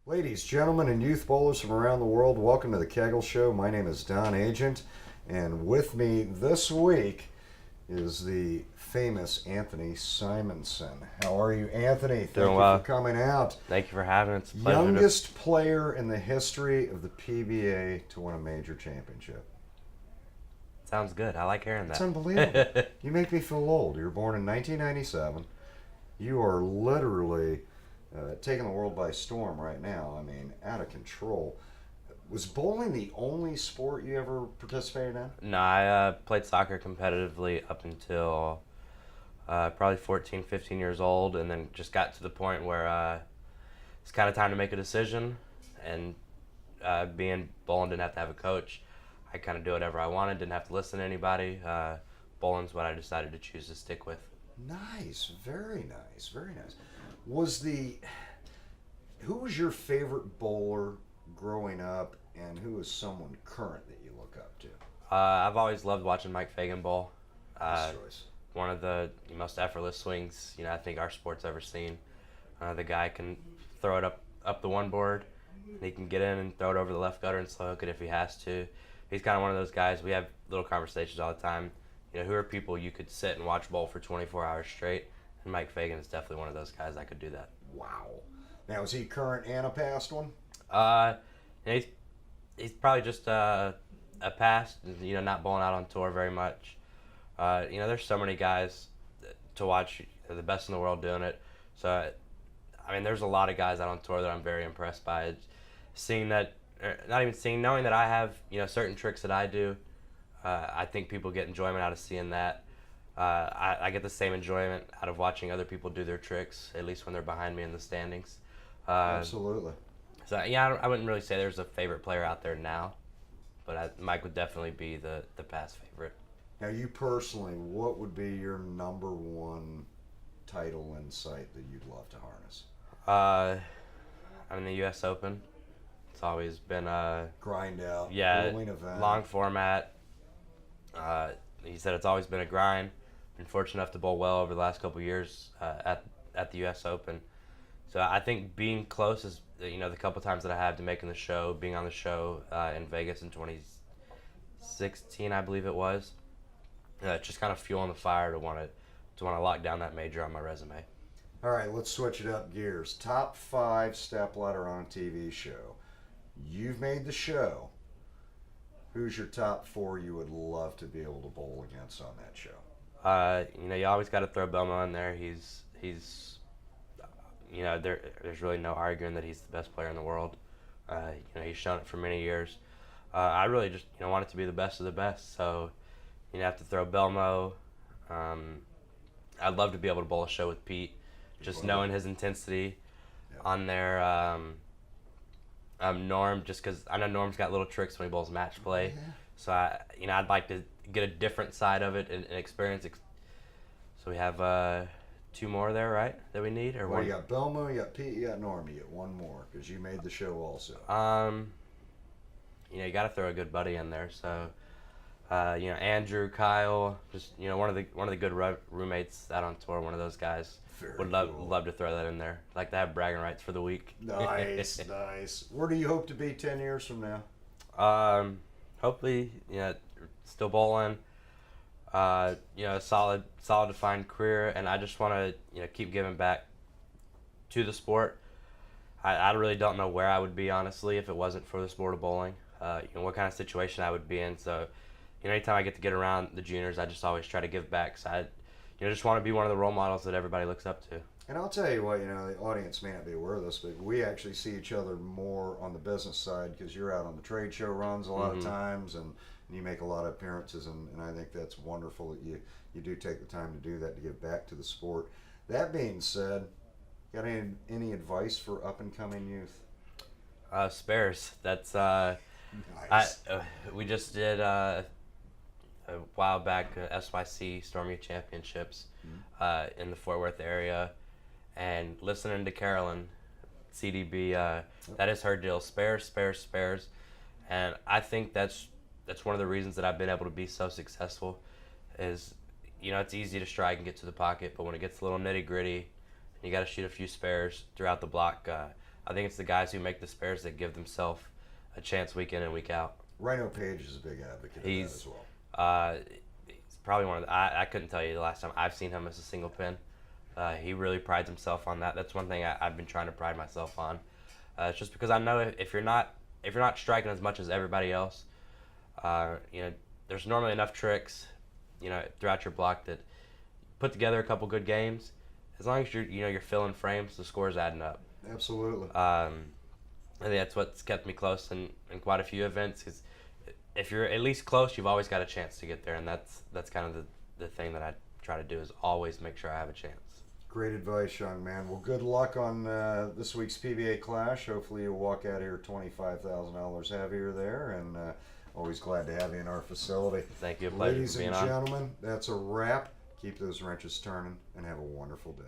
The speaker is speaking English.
Ladies, gentlemen, and youth bowlers from around the world, welcome to the Kegel Show. My name is Don Agent, and with me this week is the famous Anthony Simonsen. How are you, Anthony? Thank Doing you well. for coming out. Thank you for having us. It's a pleasure Youngest player in the history of the PBA to win a major championship. Sounds good. I like hearing that. It's unbelievable. You make me feel old. You were born in 1997. You are literally taking the world by storm right now. I mean, out of control. Was bowling the only sport you ever participated in? No, I played soccer competitively up until probably 14, 15 years old, and then just got to the point where it's kind of time to make a decision. And being bowling didn't have to have a coach. I kind of do whatever I wanted, didn't have to listen to anybody. Bowling's what I decided to choose to stick with. Nice, very nice, very nice. Who was your favorite bowler growing up, and who is someone current that you look up to? I've always loved watching Mike Fagan bowl. Nice choice. One of the most effortless swings I think our sport's ever seen. The guy can throw it up the one board, and he can get in and throw it over the left gutter and slow hook it if he has to. He's kind of one of those guys. We have little conversations all the time. Who are people you could sit and watch bowl for 24 hours straight? And Mike Fagan is definitely one of those guys that could do that. Wow. Now, is he current and a past one? He's probably just a past, not bowling out on tour very much. There's so many guys to watch, the best in the world doing it. So, there's a lot of guys out on tour that I'm very impressed by. Knowing that I have, certain tricks that I do, I think people get enjoyment out of seeing that. I get the same enjoyment out of watching other people do their tricks, at least when they're behind me in the standings. Absolutely. So, I wouldn't really say there's a favorite player out there now, but Mike would definitely be the past favorite. Now, you personally, what would be your number one title insight that you'd love to harness? The U.S. Open. It's always been a grind out, grueling event. Long format. He said it's always been a grind. Been fortunate enough to bowl well over the last couple of years at the U.S. Open. So I think being close is, the couple times that I have to making the show, being on the show in Vegas in 2016, I believe it was. Just kind of fueling the fire to want to lock down that major on my resume. All right, let's switch it up gears. Top 5 stepladder on a TV show. You've made the show. Who's your top 4 you would love to be able to bowl against on that show? You always got to throw Belmo in there. He's there's really no arguing that he's the best player in the world. He's shown it for many years. I really just want it to be the best of the best. So you have to throw Belmo. I'd love to be able to bowl a show with Pete, just knowing his intensity on there. Norm, just because I know Norm's got little tricks when he bowls match play. Yeah. So I'd like to get a different side of it and experience. So we have 2 more there, right? That we need, or well, one? You got Belmo, you got Pete, you got Norm. You get 1 more because you made the show also. You got to throw a good buddy in there. So, Andrew, Kyle, just one of the good roommates out on tour. One of those guys. Would love to throw that in there. Like to have bragging rights for the week. Nice, nice. Where do you hope to be 10 years from now? Hopefully, still bowling. A solid defined career, and I just want to keep giving back to the sport. I really don't know where I would be, honestly, if it wasn't for the sport of bowling. What kind of situation I would be in. So, anytime I get to get around the juniors, I just always try to give back. So I just want to be one of the role models that everybody looks up to. And I'll tell you what, the audience may not be aware of this, but we actually see each other more on the business side because you're out on the trade show runs a lot of times, and you make a lot of appearances, and I think that's wonderful that you do take the time to do that, to give back to the sport. That being said, got any advice for up-and-coming youth? Spares. That's Nice. we just did a while back SYC Storm Youth Championships in the Fort Worth area, and listening to Carolyn CDB, that is her deal. Spares, and I think that's one of the reasons that I've been able to be so successful. Is it's easy to strike and get to the pocket, but when it gets a little nitty gritty, you got to shoot a few spares throughout the block. I think it's the guys who make the spares that give themselves a chance week in and week out. Rhino Page is a big advocate of that as well. He's probably one of the, I couldn't tell you the last time I've seen him miss a single pin. He really prides himself on that. That's one thing I've been trying to pride myself on. It's just because I know if you're not striking as much as everybody else, there's normally enough tricks, throughout your block that put together a couple good games. As long as you're filling frames, the score's adding up. Absolutely. I think that's what's kept me close in quite a few events. Because if you're at least close, you've always got a chance to get there, and that's kind of the thing that I try to do is always make sure I have a chance. Great advice, young man. Well, good luck on this week's PBA Clash. Hopefully you'll walk out here $25,000 heavier there, and always glad to have you in our facility. Thank you. A pleasure Ladies being and on. gentlemen, that's a wrap. Keep those wrenches turning and have a wonderful day.